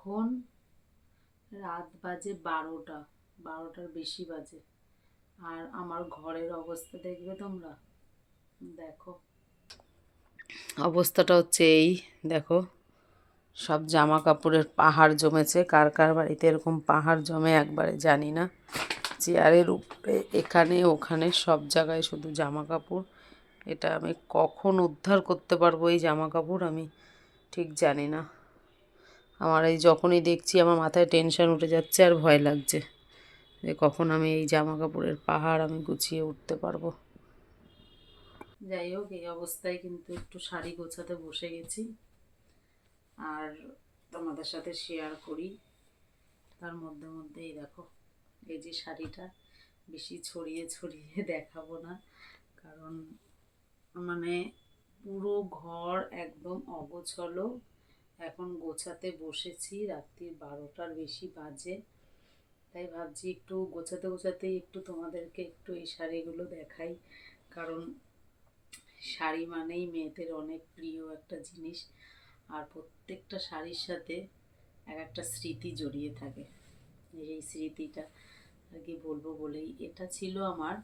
এখন রাত বাজে 12টার বেশি বাজে। আর আমার ঘরের অবস্থা দেখবে তোমরা, দেখো অবস্থাটা হচ্ছে এই, দেখো সব জামা কাপড়ের পাহাড় জমেছে। কার কার বাড়িতে এরকম পাহাড় জমে একবারে জানি না। চেয়ারের উপরে, এখানে ওখানে সব জায়গায় শুধু জামা কাপড়। এটা আমি কখন উদ্ধার করতে পারবো এই জামা কাপড় আমি ঠিক জানি না। আমার এই যখনই দেখছি আমার মাথায় টেনশন উঠে যাচ্ছে আর ভয় লাগছে যে কখন আমি এই জামা কাপড়ের পাহাড় আমি গুছিয়ে উঠতে পারবো। যাই হোক, এই অবস্থায় কিন্তু একটু শাড়ি গোছাতে বসে গেছি আর তোমাদের সাথে শেয়ার করি। তার মধ্যে মধ্যেই দেখো এই যে শাড়িটা, বেশি ছড়িয়ে ছড়িয়ে দেখাবো না, কারণ মানে পুরো ঘর একদম অগোছালো। এখন গোছাতে বসেছি, রাত্রি 12টার বেশি বাজে। তাই ভাবছি একটু গোছাতে গোছাতেই একটু তোমাদেরকে একটু এই শাড়িগুলো দেখাই, কারণ শাড়ি মানেই মেয়েদের অনেক প্রিয় একটা জিনিস। আর প্রত্যেকটা শাড়ির সাথে এক একটা স্মৃতি জড়িয়ে থাকে। এই স্মৃতিটা আর কি বলবো বলেই, এটা ছিল আমার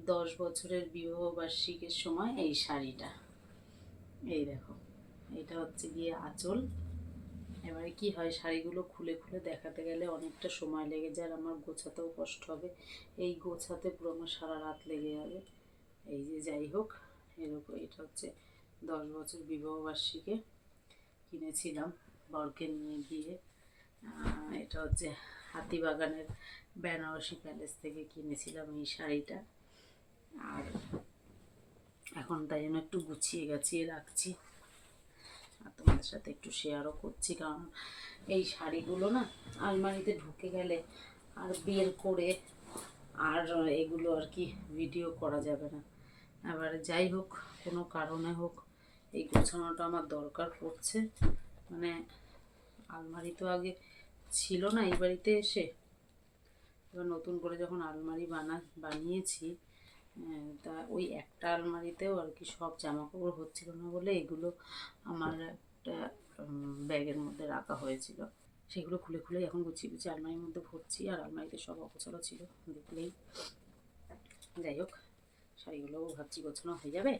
10 বছরের বিবাহবার্ষিকীর সময় এই শাড়িটা। এই দেখো, এটা হচ্ছে গিয়ে আঁচল। এবারে কি হয়, শাড়িগুলো খুলে খুলে দেখাতে গেলে অনেকটা সময় লেগে যায়, আর আমার গোছাতেও কষ্ট হবে। এই গোছাতে পুরো আমার সারা রাত লেগে যাবে। এই যে যাই হোক, এরকম এটা হচ্ছে 10 বছর বিবাহবার্ষিকী কিনেছিলাম বরকে নিয়ে গিয়ে। এটা হচ্ছে হাতিবাগানের বেনারসি প্যালেস থেকে কিনেছিলাম এই শাড়িটা। আর এখন তাই জন্য একটু গুছিয়ে গাছিয়ে রাখছি আর তোমাদের সাথে একটু শেয়ারও করছি, কারণ এই শাড়িগুলো না আলমারিতে ঢুকে গেলে আর বের করে আর এগুলো আর কি ভিডিও করা যাবে না। এবারে যাই হোক, কোনো কারণে হোক এই গোছানোটা আমার দরকার পড়ছে। মানে আলমারি তো আগে ছিল না এই বাড়িতে এসে, এবার নতুন করে যখন আলমারি বানিয়েছি, তা ওই একটা আলমারিতেও আর কি সব জামা কাপড় হচ্ছিল না বলে এগুলো আমার একটা ব্যাগের মধ্যে রাখা হয়েছিল, সেগুলো খুলে খুলে এখন গুছিয়ে গুছিয়ে আলমারির মধ্যে ভরছি। আর আলমারিতে সব অগোছালো ছিল দেখলেই। যাই হোক, শাড়িগুলোও ভাবছি গোছানো হয়ে যাবে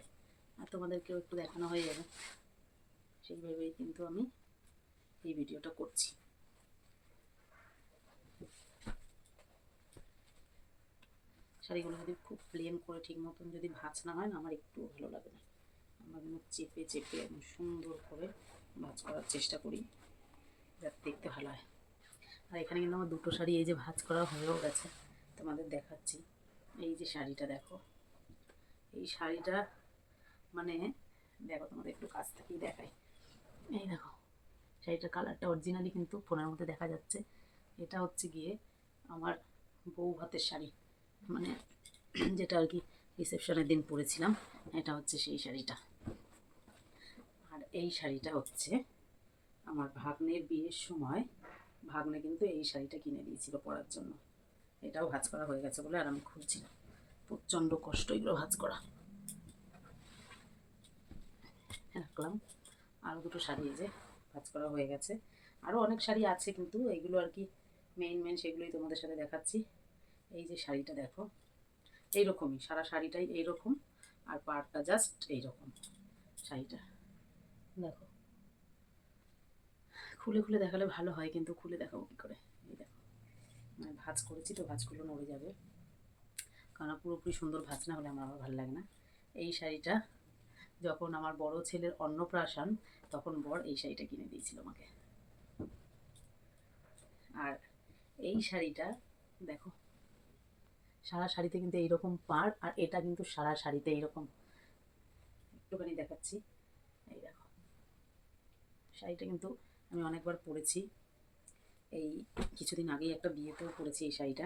আর তোমাদেরকেও একটু দেখানো হয়ে যাবে, সেই ভেবেই কিন্তু আমি এই ভিডিওটা করছি। শাড়িগুলো যদি খুব প্লেন করে ঠিক মতন যদি ভাঁজ না হয় না, আমার একটুও ভালো লাগে না। আমরা কিন্তু চেপে চেপে একদম সুন্দর করে ভাঁজ করার চেষ্টা করি যাতে দেখতে ভালো হয়। আর এখানে কিন্তু আমার দুটো শাড়ি এই যে ভাঁজ করা হয়েও গেছে, তোমাদের দেখাচ্ছি। এই যে শাড়িটা দেখো, এই শাড়িটা মানে দেখো তোমাদের একটু কাছ থেকেই দেখাই। এই দেখো, শাড়িটার কালারটা অরিজিনালি কিন্তু ফোনের মধ্যে দেখা যাচ্ছে। এটা হচ্ছে গিয়ে আমার বউ ভাতের শাড়ি, মানে যেটা আর কি রিসেপশনের দিন পরেছিলাম, এটা হচ্ছে সেই শাড়িটা। আর এই শাড়িটা হচ্ছে আমার ভাগ্নের বিয়ের সময় ভাগ্নে কিন্তু এই শাড়িটা কিনে দিয়েছিল পরার জন্য। এটাও ভাঁজ করা হয়ে গেছে বলে আর আমি খুলছিলাম, প্রচণ্ড কষ্ট এগুলো ভাঁজ করা। রাখলাম। আরও দুটো শাড়ি এই যে ভাঁজ করা হয়ে গেছে। আরও অনেক শাড়ি আছে কিন্তু এগুলো আর কি মেন সেগুলোই তোমাদের সাথে দেখাচ্ছি। এই যে শাড়িটা দেখো, এইরকমই সারা শাড়িটাই এইরকম, আর পাড়টা জাস্ট এইরকম শাড়িটা। দেখো, খুলে খুলে দেখালে ভালো হয় কিন্তু খুলে দেখাবো কী করে। এই দেখো, মানে ভাঁজ করেছি তো ভাঁজগুলো নড়ে যাবে, কারণ পুরোপুরি সুন্দর ভাঁজ না হলে আমার ভালো লাগে না। এই শাড়িটা যখন আমার বড় ছেলের অন্নপ্রাশন, তখন বর এই শাড়িটা কিনে দিয়েছিল আমাকে। আর এই শাড়িটা দেখো, সারা শাড়িতে কিন্তু এইরকম পাড়, আর এটা কিন্তু সারা শাড়িতে এইরকম। একটুখানি দেখাচ্ছি, এই দেখো শাড়িটা কিন্তু আমি অনেকবার পরেছি। এই কিছুদিন আগেই একটা বিয়েতেও পরেছি এই শাড়িটা।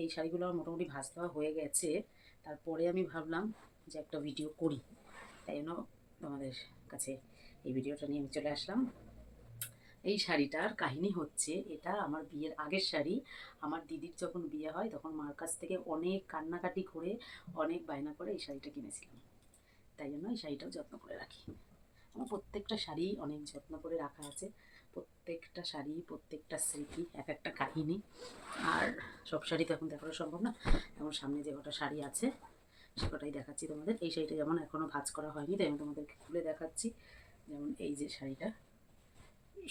এই শাড়িগুলো আমার মোটামুটি ভাঁজ দেওয়া হয়ে গেছে। তারপরে আমি ভাবলাম যে একটা ভিডিও করি, তাই জন্য তোমাদের কাছে এই ভিডিওটা নিয়ে আমি চলে আসলাম। এই শাড়িটার কাহিনী হচ্ছে, এটা আমার বিয়ের আগের শাড়ি। আমার দিদির যখন বিয়ে হয় তখন মার কাছ থেকে অনেক কান্নাকাটি করে অনেক বায়না করে এই শাড়িটা কিনেছিলাম, তাই জন্য এই শাড়িটাও যত্ন করে রাখি। আমার প্রত্যেকটা শাড়ি অনেক যত্ন করে রাখা আছে, প্রত্যেকটা শাড়ি, প্রত্যেকটা স্মৃতি, এক একটা কাহিনী। আর সব শাড়ি তো এখন দেখানো সম্ভব না, এখন সামনে যে কটা শাড়ি আছে সে কটাই দেখাচ্ছি তোমাদের। এই শাড়িটা যেমন এখনও ভাঁজ করা হয়নি, তাই আমি তোমাদেরকে খুলে দেখাচ্ছি। যেমন এই যে শাড়িটা,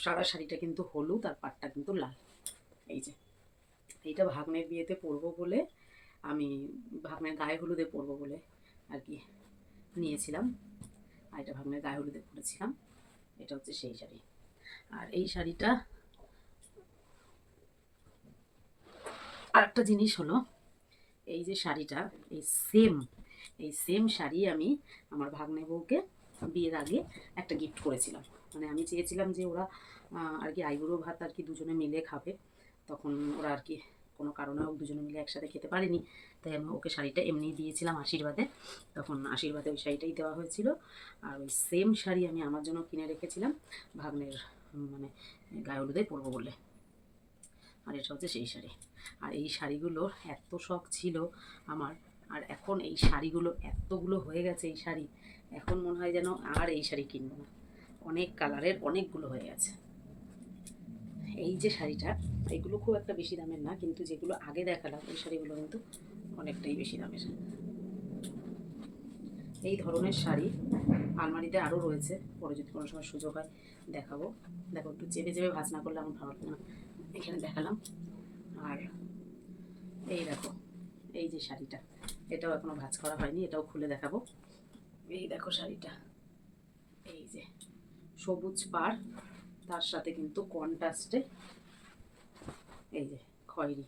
সারা শাড়িটা কিন্তু হলুদ আর পাটটা কিন্তু লাল। এই যে এইটা ভাগ্নের বিয়েতে পরবো বলে, আমি ভাগ্নের গায়ে হলুদে পরবো বলে আর কি নিয়েছিলাম, আর এটা ভাগ্নের গায়ে হলুদে পরেছিলাম। এটা হচ্ছে সেই শাড়ি। আর এই শাড়িটা, আর একটা জিনিস হলো, এই যে শাড়িটা, এই সেম শাড়ি আমি আমার ভাগ্নে বউকে বিয়ের আগে একটা গিফট করেছিলাম। মানে আমি চেয়েছিলাম যে ওরা আর কি আইবুড়ো ভাত আর কি দুজনে মিলে খাবে, তখন ওরা আর কি কোনো কারণে হোক দুজনে মিলে একসাথে খেতে পারেনি, তাই আমি ওকে শাড়িটা এমনি দিয়েছিলাম আশীর্বাদে, তখন আশীর্বাদে ওই শাড়িটাই দেওয়া হয়েছিল। আর ওই সেম শাড়ি আমি আমার জন্য কিনে রেখেছিলাম ভাগ্নের মানে গায়ে হলুদে পরবো বলে। আর এটা হচ্ছে সেই শাড়ি। আর এই শাড়িগুলোর এত শখ ছিল আমার, আর এখন এই শাড়িগুলো এতগুলো হয়ে গেছে, এই শাড়ি এখন মনে হয় যেন আর এই শাড়ি কিনবো না, অনেক কালারের অনেকগুলো হয়ে গেছে। এই যে শাড়িটা, এগুলো খুব একটা বেশি দামের না, কিন্তু যেগুলো আগে দেখালাম ওই শাড়িগুলো কিন্তু অনেকটাই বেশি দামের। এই ধরনের শাড়ি আলমারিতে আরও রয়েছে, পরে যদি কোনো সময় সুযোগ হয় দেখাবো। দেখো একটু চেপে চেপে ভাজ না করলে আমার ভালো লাগে না, এখানে দেখালাম। আর এই দেখো এই যে শাড়িটা, এটাও এখনো ভাঁজ করা হয়নি, এটাও খুলে দেখাবো। এই দেখো শাড়িটা, এই যে সবুজ পাড়, তার সাথে কিন্তু কন্ট্রাস্টে এই যে খয়েরি,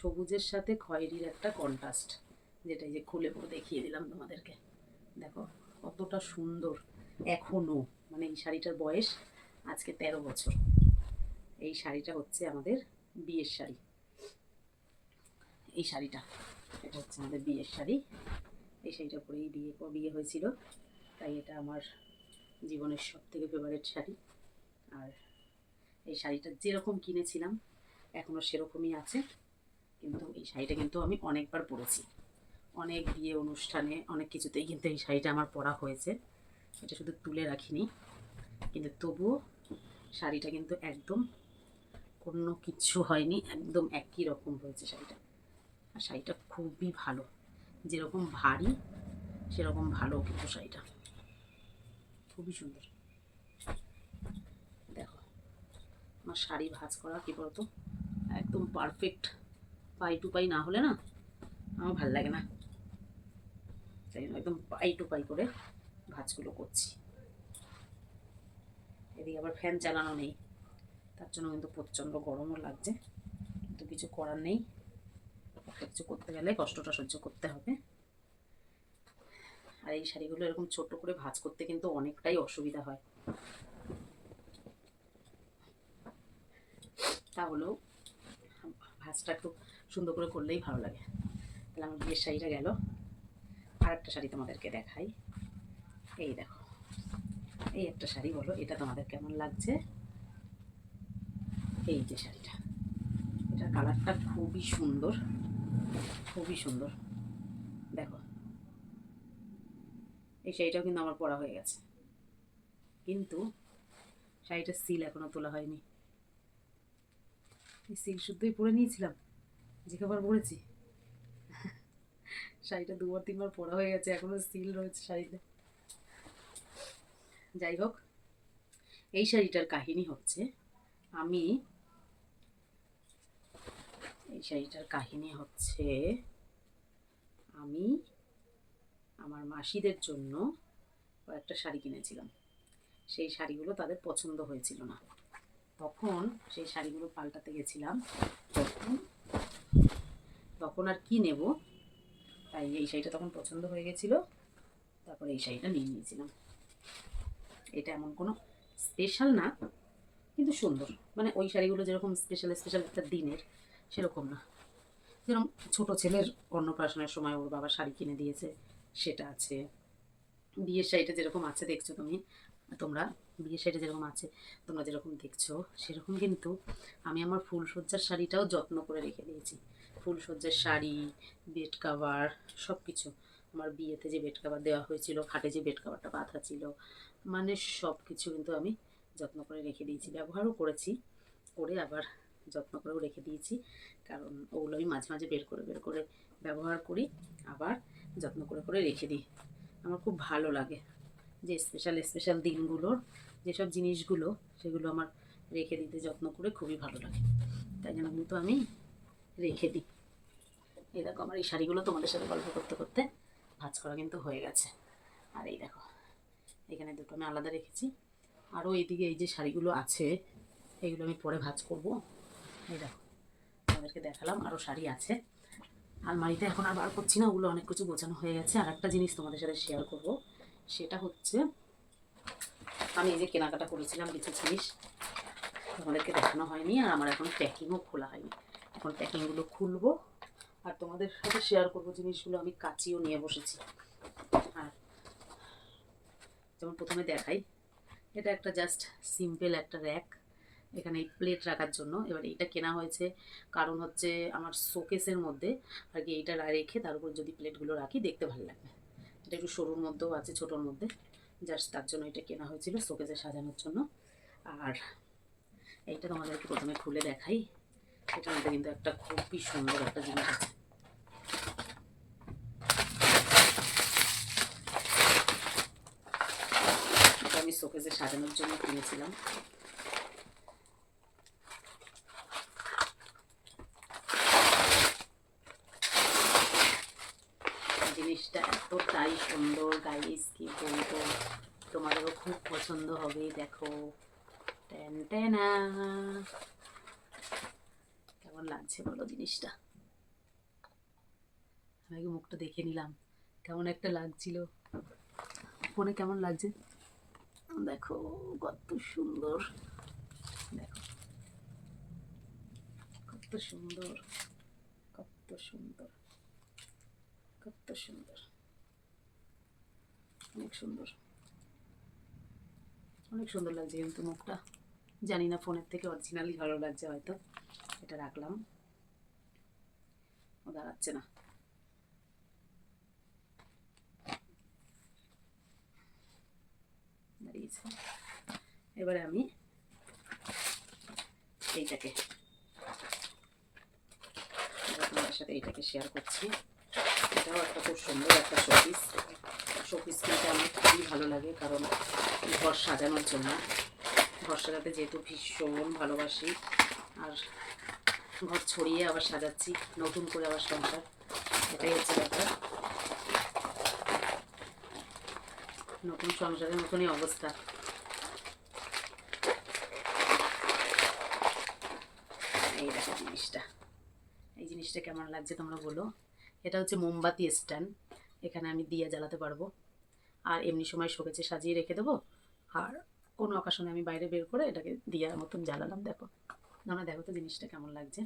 সবুজের সাথে খয়েরির একটা কন্ট্রাস্ট, যেটা এই যে খুলে পুরো দেখিয়ে দিলাম তোমাদেরকে। দেখো কতটা সুন্দর এখনো, মানে এই শাড়িটার বয়স আজকে 13 বছর। এই শাড়িটা হচ্ছে আমাদের বিয়ের শাড়ি, এই শাড়িটা, এটা হচ্ছে আমাদের বিয়ের শাড়ি। এই শাড়িটা পরেই বিয়ে হয়েছিল, তাই এটা আমার জীবনের সব থেকে ফেভারিট শাড়ি। আর এই শাড়িটা যেরকম কিনেছিলাম এখনও সেরকমই আছে, কিন্তু এই শাড়িটা কিন্তু আমি অনেকবার পরেছি, অনেক বিয়ে অনুষ্ঠানে অনেক কিছুতেই কিন্তু এই শাড়িটা আমার পরা হয়েছে, এটা শুধু তুলে রাখিনি। কিন্তু তবুও শাড়িটা কিন্তু একদম কোনো কিচ্ছু হয়নি, একদম একই রকম হয়েছে শাড়িটা। আর শাড়িটা খুবই ভালো, যেরকম ভারী সেরকম ভালো কিন্তু শাড়িটা খুবই সুন্দর। দেখো আমার শাড়ি ভাঁজ করা কী বলতো, একদম পারফেক্ট পাই টু পাই না হলে না আমার ভাল লাগে না, তাই জন্য একদম পাই টু পাই করে ভাঁজগুলো করছি। এদিকে আবার ফ্যান চালানো নেই, তার জন্য কিন্তু প্রচণ্ড গরমও লাগছে, কিন্তু কিছু করার নেই, একটা কিছু করতে গেলে কষ্টটা সহ্য করতে হবে। আর এই শাড়িগুলো এরকম ছোট করে ভাঁজ করতে কিন্তু অনেকটাই অসুবিধা হয়, তাহলেও ভাঁজটা একটু সুন্দর করে করলেই ভালো লাগে। তাহলে আমার বিয়ের শাড়িটা গেল, আর একটা শাড়ি তোমাদেরকে দেখাই। এই দেখো এই একটা শাড়ি, বলো এটা তোমাদের কেমন লাগছে। এই যে শাড়িটা, এটার কালারটা খুবই সুন্দর, খুবই সুন্দর। দেখো এই শাড়িটাও কিন্তু আমার পরা হয়ে গেছে, কিন্তু শাড়িটার সিল এখনো তোলা হয়নি। এই সিল শুদ্ধই পরে নিয়েছিলাম, যে কবার পরেছি শাড়িটা 2-3 বার পরা হয়ে গেছে, এখনো সিল রয়েছে শাড়িতে। যাই হোক, এই শাড়িটার কাহিনী হচ্ছে, আমি এই শাড়িটার কাহিনী হচ্ছে আমি আমার মাসিদের জন্য কয়েকটা শাড়ি কিনেছিলাম, সেই শাড়িগুলো তাদের পছন্দ হয়েছিল না, তখন সেই শাড়িগুলো পাল্টাতে গেছিলাম, তখন তখন আর কি নেব, তাই এই শাড়িটা তখন পছন্দ হয়ে গেছিলো, তারপরে এই শাড়িটা নিয়ে নিয়েছিলাম। এটা এমন কোনো স্পেশাল না, কিন্তু সুন্দর, মানে ওই শাড়িগুলো যেরকম স্পেশাল স্পেশাল একটা দিনের সেরকম না, যেরকম ছোটো ছেলের অন্নপ্রাশনের সময় ওর বাবা শাড়ি কিনে দিয়েছে সেটা আছে, বিয়ের শাড়িটা যেরকম আছে দেখছো তোমরা বিয়ের শাড়িটা যেরকম আছে তোমরা যেরকম দেখছো সেরকম, কিন্তু আমি আমার ফুলসজ্জার শাড়িটাও যত্ন করে রেখে দিয়েছি। ফুলসজ্জার শাড়ি, বেড কাভার, সব কিছু, আমার বিয়েতে যে বেড কাভার দেওয়া হয়েছিল, খাটে যে বেড কাভারটা বাঁধা ছিল, মানে সব কিছু কিন্তু আমি যত্ন করে রেখে দিয়েছি, ব্যবহারও করেছি, করে আবার যত্ন করেও রেখে দিয়েছি। কারণ ওগুলো আমি মাঝে মাঝে বের করে ব্যবহার করি, আবার যত্ন করে করে রেখে দিই। আমার খুব ভালো লাগে যে স্পেশাল স্পেশাল দিনগুলোর যেসব জিনিসগুলো, সেগুলো আমার রেখে দিতে যত্ন করে খুবই ভালো লাগে। তাই জন্য কিন্তু আমি রেখে দিই। এই দেখো আমার এই শাড়িগুলো তোমাদের সাথে গল্প করতে করতে ভাঁজ করা কিন্তু হয়ে গেছে। আর এই দেখো এখানে দুটো আমি আলাদা রেখেছি। আরও এইদিকে এই যে শাড়িগুলো আছে, এইগুলো আমি পরে ভাঁজ করব। এই দেখো তোমাদেরকে দেখালাম আরও শাড়ি আছে আলমারিতে, এখন আর বার করছি না, ওগুলো অনেক কিছু গোছানো হয়ে গেছে। আর একটা জিনিস তোমাদের সাথে শেয়ার করব, সেটা হচ্ছে আমি এই যে কেনাকাটা করেছিলাম কিছু জিনিস, তোমাদেরকে দেখানো হয়নি, আর আমার এখন প্যাকিংও খোলা হয়নি। এখন প্যাকিংগুলো খুলবো আর তোমাদের সাথে শেয়ার করবো জিনিসগুলো। আমি কাচিও নিয়ে বসেছি। আর যেমন প্রথমে দেখাই, এটা একটা জাস্ট সিম্পল একটা র্যাক, এখানে এই প্লেট রাখার জন্য। এবার এইটা কেনা হয়েছে কারণ হচ্ছে আমার শোকেসের মধ্যে আর কি এইটা রেখে তার উপর যদি প্লেটগুলো রাখি দেখতে ভালো লাগবে। এটা একটু সরুর মধ্যেও আছে, ছোটোর মধ্যে, জাস্ট তার জন্য এটা কেনা হয়েছিল শোকেসে সাজানোর জন্য। আর এইটা তোমাদেরকে প্রথমে খুলে দেখাই, এটার মধ্যে কিন্তু একটা খুবই সুন্দর একটা জিনিস আছে। এটা আমি শোকেসে সাজানোর জন্য কিনেছিলাম। জিনিসটা এতটাই সুন্দর গাইস, কি বলবো, তোমাদেরও খুব পছন্দ হবে। দেখো টেন টেনা, কেমন লাগছে বলো জিনিসটা? আমি আগে মুখটা দেখে নিলাম কেমন একটা লাগছিল, ফোনে কেমন লাগছে দেখো, কত সুন্দর, দেখো কত সুন্দর, কত সুন্দর, কত সুন্দর, অনেক সুন্দর, অনেক সুন্দর লাগছে কিন্তু মুখটা। জানি না ফোনের থেকে অরিজিনালি ভালো লাগছে হয়তো। এটা রাখলাম, ও দাঁড়াচ্ছে না। দাঁড়িয়েছে। এবারে আমি এইটাকে তোমাদের সাথে এইটাকে শেয়ার করছি। এটাও একটা খুব সুন্দর একটা শোপিস। শোপিস কিনতে আমার খুবই ভালো লাগে, কারণ ঘর সাজানোর জন্য, ঘর সাজাতে যেহেতু ভীষণ ভালোবাসি। আর ঘর ছড়িয়ে আবার সাজাচ্ছি, নতুন করে আবার সংসার, এটাই হচ্ছে ব্যাপার। নতুন সংসারের মতনই অবস্থা। এই দেখো জিনিসটা, এই জিনিসটা কেমন লাগছে তোমরা বলো। এটা হচ্ছে মোমবাতি স্ট্যান্ড, এখানে আমি দিয়ে জ্বালাতে পারবো, আর এমনি সময় শোকেসে সাজিয়ে রেখে দেবো। আর কোনো অকেশনে আমি বাইরে বের করে এটাকে দিয়ার মতন জ্বালালাম। দেখো তোমরা দেখো তো জিনিসটা কেমন লাগছে।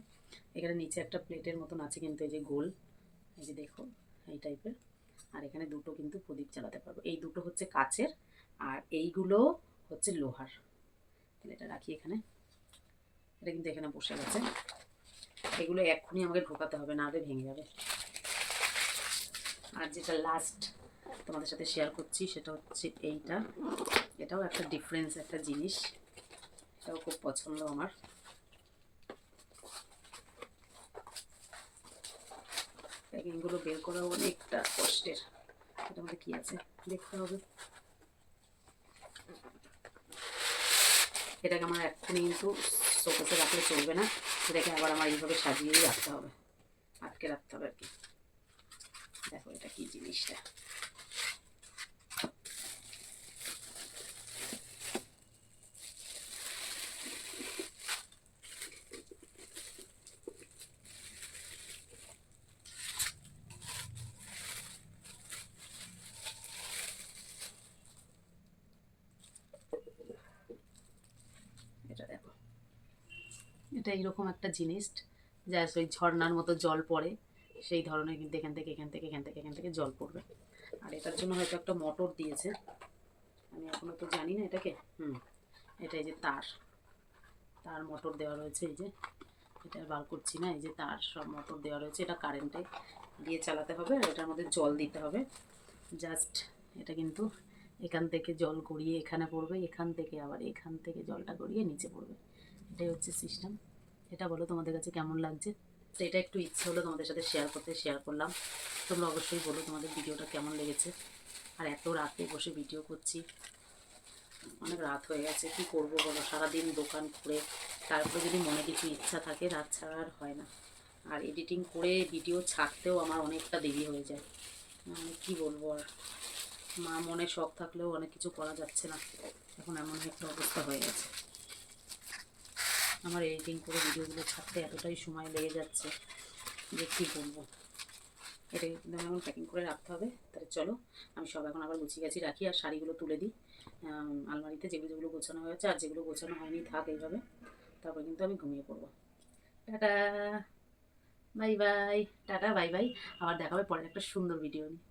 এখানে নিচে একটা প্লেটের মতন আছে কিন্তু, এই যে গোল, এই যে দেখো এই টাইপের। আর এখানে দুটো কিন্তু প্রদীপ জ্বালাতে পারবো। এই দুটো হচ্ছে কাচের আর এইগুলো হচ্ছে লোহার। তাহলে এটা রাখি এখানে, এটা কিন্তু এখানে বসে গেছে। এগুলো এক্ষুনি আমাকে ঢোকাতে হবে, না হলে ভেঙে যাবে। আর যেটা লাস্ট তোমাদের সাথে শেয়ার করছি সেটা হচ্ছে এইটা। এটাও একটা ডিফারেন্স একটা জিনিস, এটাও খুব পছন্দ আমার। প্যাকিংগুলো বের করা অনেকটা কষ্টের। এটার মধ্যে কী আছে দেখতে হবে। এটাকে আমার এক্ষুনি কিন্তু শোকেসে রাখলে চলবে না, এটাকে আবার আমার এইভাবে সাজিয়েই রাখতে হবে, আটকে রাখতে হবে আর কি। দেখো এটা কি জিনিসটা, এটা দেখো, এটা এইরকম একটা জিনিস, জাস্ট ওই ঝর্ণার মতো জল পড়ে সেই ধরনের, কিন্তু এখান থেকে এখান থেকে এখান থেকে এখান থেকে জল পড়বে। আর এটার জন্য হয়তো একটা মোটর দিয়েছে, আমি এখনও তো জানি না এটাকে। এটা এই যে তার, তার মোটর দেওয়া রয়েছে, এই যে এটা বার করছি না, এই যে তার সব মোটর দেওয়া রয়েছে। এটা কারেন্টে দিয়ে চালাতে হবে আর এটার মধ্যে জল দিতে হবে। জাস্ট এটা কিন্তু এখান থেকে জল গড়িয়ে এখানে পড়বে, এখান থেকে আবার এখান থেকে জলটা গড়িয়ে নিচে পড়বে। এটাই হচ্ছে সিস্টেম। এটা বলো তোমাদের কাছে কেমন লাগছে? তো এটা একটু ইচ্ছে হলো তোমাদের সাথে শেয়ার করতে, শেয়ার করলাম। তোমরা অবশ্যই বলো তোমাদের ভিডিওটা কেমন লেগেছে। আর এত রাতে বসে ভিডিও করছি, অনেক রাত হয়ে গেছে, কি করবো বলো, সারাদিন দোকান করে তারপরে যদি মনে কিছু ইচ্ছা থাকে রাত ছাড়া আর হয় না। আর এডিটিং করে ভিডিও ছাড়তেও আমার অনেকটা দেরি হয়ে যায়। কি বলবো আর, মা মনে শখ থাকলেও অনেক কিছু করা যাচ্ছে না, এখন এমন একটা অবস্থা হয়ে গেছে। আমার এডিটিং করে ভিডিওগুলো ছাড়তে এতটাই সময় লেগে যাচ্ছে যে কী বলবো। এটা একদম এখন প্যাকিং করে রাখতে হবে। তাহলে চলো, আমি সব এখন আবার গুছিয়ে গেছি রাখি, আর শাড়িগুলো তুলে দিই আলমারিতে, যেগুলো যেগুলো গোছানো হয়েছে, আর যেগুলো গোছানো হয়নি থাক এইভাবে। তারপর কিন্তু আমি ঘুমিয়ে পড়বো। Tata, bye bye. Tata, bye bye. আবার দেখা হবে পরের একটা সুন্দর ভিডিও নিয়ে।